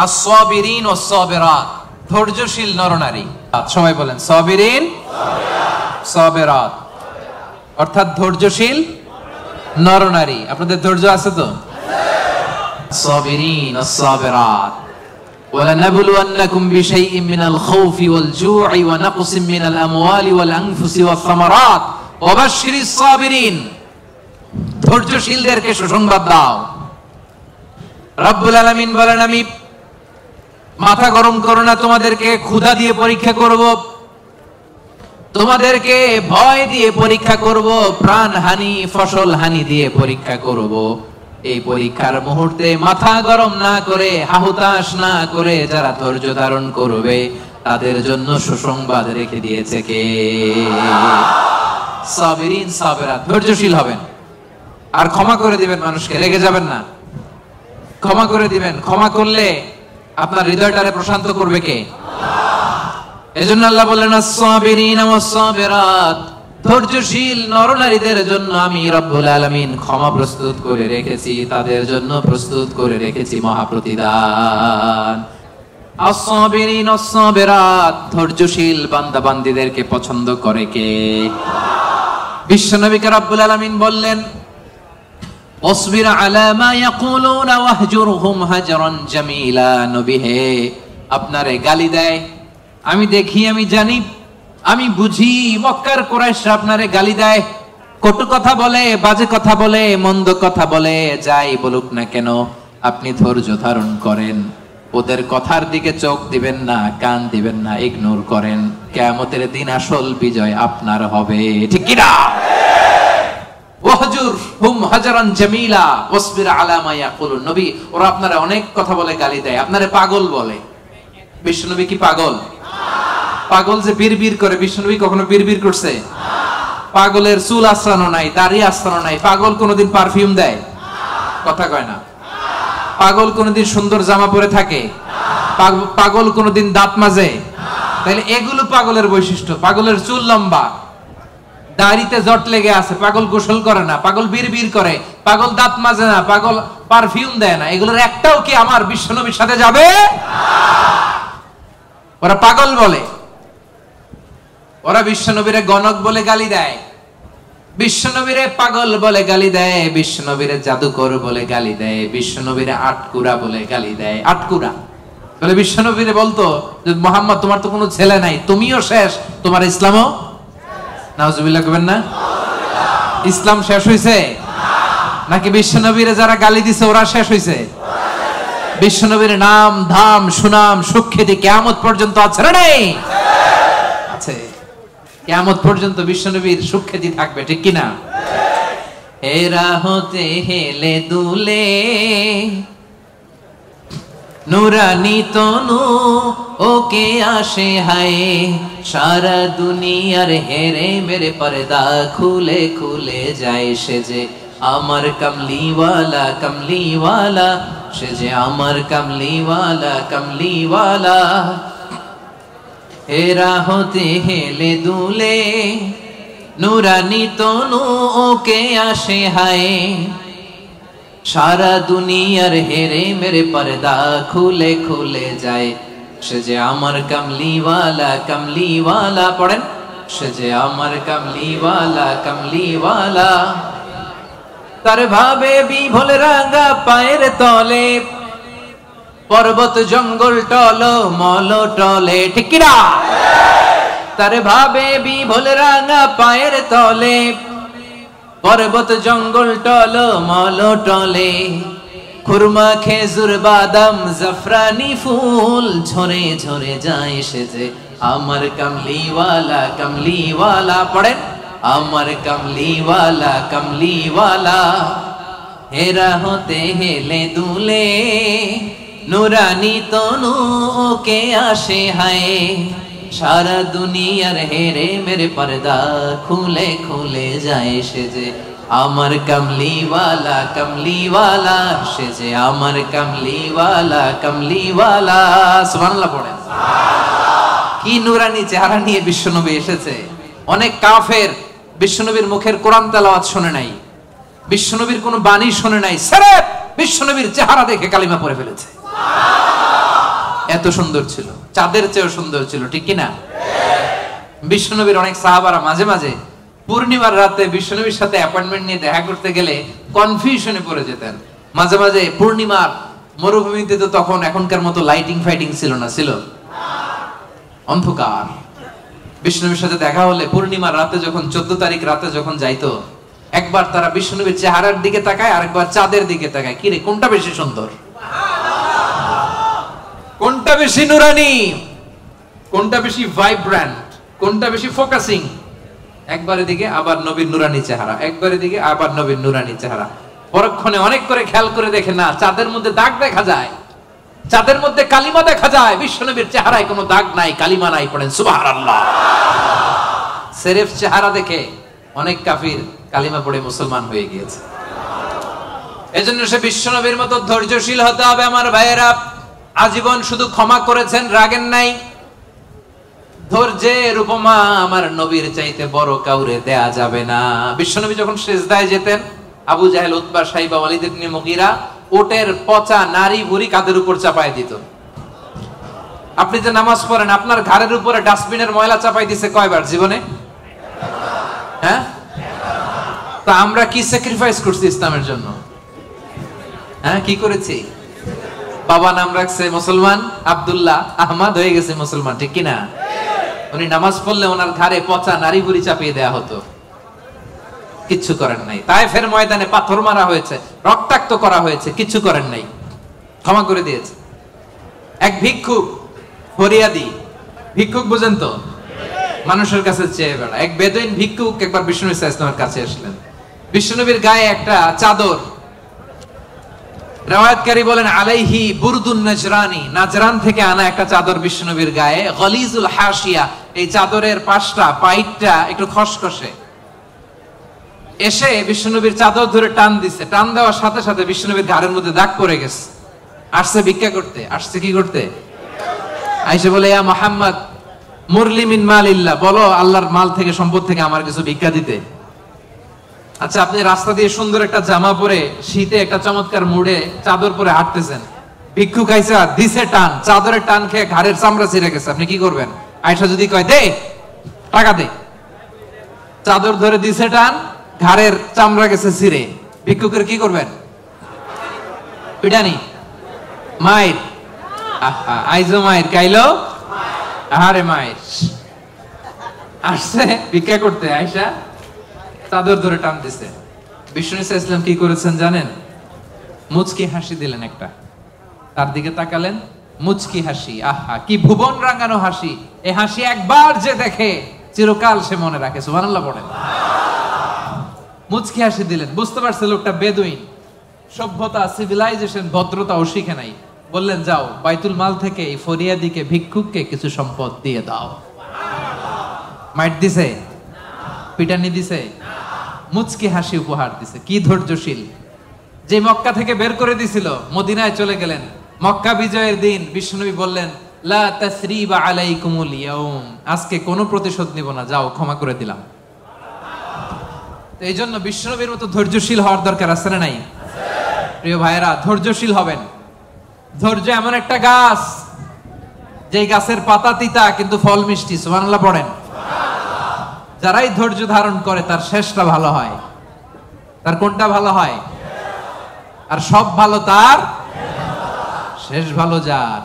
আস-সাবিরিন ওয়াস-সাবিরাত, ধৈর্যশীল নরনারী। সবাই বলেন সাবিরিন সাবিরাত, অর্থাৎ ধৈর্যশীল নরনারী। আপনাদের ধৈর্য আছে তো? সাবিরিন ওয়াস-সাবিরাত। وَلَنَبْلُوَنَّكُمْ بِشَيْءٍ مِّنَ الْخَوْفِ وَالْجُوعِ وَنَقْصٍ مِّنَ الْأَمْوَالِ وَالْأَنفُسِ وَالثَّمَرَاتِ وَبَشِّرِ الصَّابِرِينَ। ধৈর্যশীলদেরকে সুসংবাদ দাও। রব্বুল আলামিন বলেন, আমি মাথা গরম করো না, তোমাদেরকে ক্ষুধা দিয়ে পরীক্ষা করব, তোমাদেরকে ভয় দিয়ে পরীক্ষা করব, প্রাণহানি ফসল হানি দিয়ে পরীক্ষা করব। এই পরীক্ষার মুহূর্তে মাথা গরম না করে, হাহুতাশ না করে যারা ধৈর্য ধারণ করবে তাদের জন্য সুসংবাদ রেখে দিয়েছে কে? সাবিরিন সাবিরাত, ধৈর্যশীল হবেন আর ক্ষমা করে দিবেন মানুষকে, রেগে যাবেন না, ক্ষমা করে দিবেন। ক্ষমা করলে আপনার হৃদয়টারে প্রশান্ত করবে কে? এজন্য আল্লাহ বললেন আস-সাবিরিন ওয়াস-সাবিরাত, ধৈর্যশীল নরনারীদের জন্য আমি রব্বুল আলামিন ক্ষমা প্রস্তুত করে রেখেছি, তাদের জন্য প্রস্তুত করে রেখেছি মহাপ্রতিদান। আস-সাবিরিন ওয়াস-সাবিরাত, ধৈর্যশীল বান্দা বান্দীদেরকে পছন্দ করে কে? বিশ্বনবীকে রব্বুল আলামিন বললেন ওয়াসবির আলা মা ইয়াকুলুনা ওয়াহজুরহুম হাজরান জামিলা। নবী হে, আপনারে গালি দেয়, আমি দেখি, আমি জানি, আমি বুঝি, মক্কার কুরাইশরা আপনারে গালি দেয়, কটু কথা বলে, বাজে কথা বলে, মন্দ কথা বলে, যাই বলুক না কেন আপনি ধৈর্য ধারণ করেন, ওদের কথার দিকে চোখ দিবেন না, কান দিবেন না, ইগনোর করেন। কিয়ামতের দিন আসল বিজয় আপনার হবে, ঠিক কি না? ওয়াহজুরহুম হাজরান জামিলা ওয়াসবির আলা মা ইয়াকুলুন। নবী, ওরা আপনারা অনেক কথা বলে গালি দেয়, আপনারে পাগল বলে। বিশ্বনবী কি পাগল? পাগল যে বিড়বিড় করে, বিশ্বনবী কখনো বিড়বিড় করছে? পাগলের চুল আশ্রানো নাই, দাড়ি আশ্রানো নাই। পাগল কোনোদিন পারফিউম দেয়? কথা কয় না। পাগল কোনোদিন সুন্দর জামা পরে থাকে? পাগল কোনোদিন দাঁত মাজে? তাহলে এগুলো পাগলের বৈশিষ্ট্য। পাগলের চুল লম্বা, দাড়িতে জট লেগে আছে, পাগল গোসল করে না, পাগল বিড়বিড় করে, পাগল দাঁত মাজে না, পাগল পারফিউম দেয় না, এগুলোর একটাও কি আমার বিশ্বনবীর সাথে যাবে? ওরা পাগল বলে, ওরা বিশ্বনবীরে গণক বলে গালি দেয়, বিশ্বনবীরে পাগল বলে গালি দেয়, বিশ্বনবীরে জাদুকর বলে গালি দেয়, বিশ্বনবীরে আটকুরা বলে গালি দেয়। আটকুরা বলে বিশ্বনবীরে বলতো যে মুহাম্মদ তোমার তো কোনো ছেলে নাই, তুমিও শেষ, তোমার ইসলামও। নাউজুবিল্লাহ কবেন না? ইসলাম শেষ হইছে নাকি বিশ্বনবীরে যারা গালি দিছে ওরা শেষ হইছে? বিশ্বনবীর নাম ধাম সুনাম সুখ্যাতি কিয়ামত পর্যন্ত আছে না নাই? আছে। কিয়ামত পর্যন্ত বিশ্বনবীর সুখ্যাতি থাকবে, ঠিক কি না? এরা হতে হেলে দুলে নুরানি তনু ওকে আসে হায়, সারা দুনিয়ার হেরে মেরে পর্দা খুলে খুলে যায় সে যে আমার কমলিওয়ালা কমলিওয়ালা, সে যে আমার কমলিওয়ালা কমলিওয়ালা। এরা হতে হেলে দুলে নুরানি তনু ওকে আসে হায়, সারা দুনিয়ার হেরে মেরে পর্দা খুলে খুলে যায় সে যে আমার কমলিওয়ালা কমলিওয়ালা। পড়েন, সে যে আমার কমলিওয়ালা কমলিওয়ালা। তার ভাবে বিভোল রাঙা পায়ের তলে, পর্বত জঙ্গল টল মল টলে, ঠিক কি না? তার ভাবে বিভোল রাঙা পায়ের তলে, পর্বত জঙ্গল টল মল টলে, খুরমা খেজুর বাদাম জাফরানি ফুল ঝরে ঝরে যায় সে যে আমার কমলিওয়ালা কমলিওয়ালা। পড়েন, আমার কমলিওয়ালা কমলিওয়ালা। হেরা হতে হেলে দুলে নুরানি তনু ওকে আসে হায়, সারা দুনিয়ার হেরে মেরে পর্দা খুলে খুলে যায় সে যে আমার কমলিওয়ালা কমলিওয়ালা, সে যে আমার কমলিওয়ালা কমলিওয়ালা। সুবহানাল্লাহ পড়েন। কি নুরানি চেহারা নিয়ে বিশ্বনবী এসেছে। অনেক কাফের বিশ্বনবীর মুখের কোরআন তেলাওয়াত শুনে নাই, বিশ্বনবীর কোনো বাণী শুনে নাই, সির্ফ বিশ্বনবীর চেহারা দেখে কালিমা পড়ে ফেলেছে। এত সুন্দর ছিল, চাঁদের চেয়েও সুন্দর ছিল, ঠিক কিনা? বিশ্বনবীর অনেক সাহাবারা মাঝে মাঝে পূর্ণিমার রাতে বিশ্বনবীর সাথে অ্যাপয়েন্টমেন্ট নিয়ে দেখা করতে গেলে কনফিউশনে পড়ে যেতেন। মাঝে মাঝে পূর্ণিমার মরুভূমিতে তো তখন এখনকার মতো লাইটিং ফাইটিং ছিল না, ছিল অন্ধকার। বিশ্বনবীর সাথে দেখা হলে পূর্ণিমার রাতে যখন 14 তারিখ রাতে যখন যাইতো, একবার তারা বিশ্বনবীর চেহারার দিকে তাকায়, আরেকবার চাঁদের দিকে তাকায়, কি রে কোনটা বেশি সুন্দর, কোনটা বেশি নুরানি, কোনটা বেশি ভাইব্রেন্ট, কোনটা বেশি ফোকাসিং? একবার এদিকে আবার নবীর নুরানি চেহারা, একবার এদিকে আবার নবীর নুরানি চেহারা। পরক্ষণে অনেক করে খেয়াল করে দেখে না, চাঁদের মধ্যে দাগ দেখা যায়, চাঁদের মধ্যে কালিমা দেখা যায়, বিশ্বনবীর চেহারায় কোনো দাগ নাই, কালিমা নাই। পড়েন সুবহানাল্লাহ। সেরেফ চেহারা দেখে অনেক কাফির কালিমা পড়ে মুসলমান হয়ে গিয়েছে। এজন্য সে বিশ্বনবীর মতো ধৈর্যশীল হতে হবে আমার ভাইয়েরা। আজীবন শুধু ক্ষমা করেছেন, রাগেন নাই। ধৈর্যের উপমা আমার নবীর চাইতে বড় কাউরে দেয়া যাবে না। বিশ্বনবী যখন সিজদায় যেতেন, আবু জাহেল, উতবা, সাইবা, ওয়ালিদ ইবনে মুগীরা ওটের পচা নারী ভুঁড়ি কাঁধের উপর চাপায় দিত। আপনি যে নামাজ পড়েন, আপনার ঘাড়ের উপরে ডাস্টবিনের ময়লা চাপাই দিছে কয়বার জীবনে? হ্যাঁ, তা আমরা কি স্যাক্রিফাইস করছি ইসলামের জন্য? হ্যাঁ, কি করেছি? বাবা নাম রাখছে মুসলমান, আব্দুল্লাহ, আহমদ হয়ে গেছে মুসলমান, ঠিক কিনা? উনি নামাজ পড়লে ওনার ঘাড়ে পচা নারী ভুঁড়ি চাপিয়ে দেয়া হতো, কিচ্ছু করেন নাই। তায়েফের ময়দানে পাথর মারা হয়েছে, রক্তাক্ত করা হয়েছে, কিচ্ছু করেন নাই, ক্ষমা করে দিয়েছে। এক ভিক্ষুক, ফরিয়াদি ভিক্ষুক, বুঝেন তো, মানুষের কাছে চেয়ে বেড়া, এক বেদুইন ভিক্ষুক একবার বিষ্ণু ইসলামের কাছে আসলেন। বিশ্বনবীর গায়ে একটা চাদর, রাওয়ায়াতকারী বলেন আলাইহি বুরদুন নাজরানি, নাজরান থেকে আনা একটা চাদর বিশ্বনবীর গায়ে, গলিজুল হাসিয়া, এই চাদরের পাশটা, পাইটটা একটু খসখসে। এসে বিশ্বনবীর চাদর ধরে টান দিছে, টান দেওয়ার সাথে সাথে বিশ্বনবীর ঘাড়ের মধ্যে দাগ পড়ে গেছে। আসছে ভিক্ষা করতে, আসছে কি করতে? আইসে বলে, ইয়া মুহাম্মদ মুরলি মিন মালিল্লাহ, বলো আল্লাহর মাল থেকে, সম্পদ থেকে আমার কিছু ভিক্ষা দিতে। আচ্ছা, আপনি রাস্তা দিয়ে সুন্দর একটা জামা পরে, শীতে একটা চমৎকার মুড়ে চাদর পরে হাঁটতেছেন, ভিক্ষুক আইসা দিছে টান, চাদরের টান খেয়ে ঘাড়ের চামড়া ছিঁড়ে গেছে, আপনি কি করবেন? আয়সা যদি কয় দে টাকা দে, চাদর ধরে দিছে টান, ঘাড়ের চামড়া গেছে ছিঁড়ে, ভিক্ষুকের কি করবেন? পিটানি, মাইর, আইজো মাইর, কাইলো আহারে মাইর। আসছে ভিক্ষা করতে, আয়সা চাদর ধরে টান দিছে। বিষ্ণু ইসলাম কি করেছেন জানেন? মুচকি হাসি দিলেন একটা, তার দিকে তাকালেন, মুচকি হাসি, আহা কি ভুবন রাঙানো হাসি। এই হাসি একবার যে দেখে চিরকাল সে মনে রাখে। সুবহানাল্লাহ পড়েন। মুচকি হাসি দিলেন, বুঝতে পারছে লোকটা বেদুইন, সভ্যতা, সিভিলাইজেশন, ভদ্রতাও শিখে নাই। বললেন, যাও বাইতুল মাল থেকে এই ফরিয়াদিকে, ভিক্ষুককে কিছু সম্পদ দিয়ে দাও। মাইট দিছে? পিটানি দিছে? মুচকি হাসি উপহার দিছে। কি ধৈর্যশীল! যে মক্কা থেকে বের করে দিছিল, মদিনায় চলে গেলেন। মক্কা বিজয়ের দিন বিশ্বনবী বললেন, লা তাসরিবা আলাইকুমুল ইয়াউম, আজকে কোনো প্রতিশোধ নিব না, যাও ক্ষমা করে দিলাম। তো এই জন্য বিশ্বনবীর মতো ধৈর্যশীল হওয়ার দরকার আছে না নাই? প্রিয় ভাইয়েরা, ধৈর্যশীল হবেন। ধৈর্য এমন একটা গাছ, যে গাছের পাতা তিতা কিন্তু ফল মিষ্টি। সুবহানাল্লাহ পড়েন। যারাই ধৈর্য ধারণ করে তার শেষটা ভালো হয়। তার কোনটা ভালো হয়? আর সব ভালো তার শেষ ভালো যার।